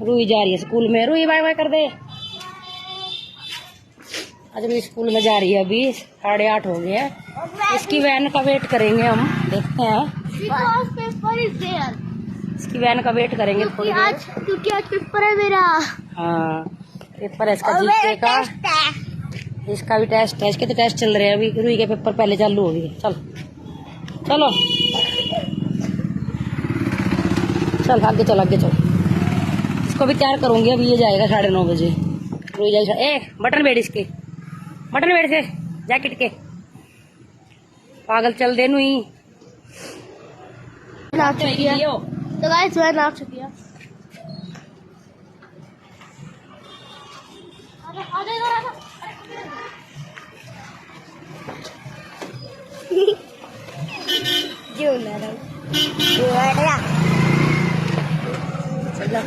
रूही जा रही है स्कूल में। रूही बाय बाय कर दे। आज रूही स्कूल में जा रही है। अभी 8:30 हो गए हैं। इसकी वैन का वेट करेंगे हम। देखते हैं इसकी वैन का वेट करेंगे थोड़ी देर। क्योंकि आज पेपर है मेरा। हाँ पेपर है इसका जीके का। इसका भी टेस्ट है। इसके तो टेस्ट चल रहे हैं अभी। रूही के पेपर पहले चालू हो गए। चल चलो चल आगे चल आगे चल। इसको भी तैयार करूंगी। अभी ये जाएगा 9:30 बजे। रूही जाएगा। ए बटन बैठ इसके। बटन बैठ से जैकेट के। पागल चल दे नुई। नाच चुकी है तो गाइस मैं नाच चुकी है। चला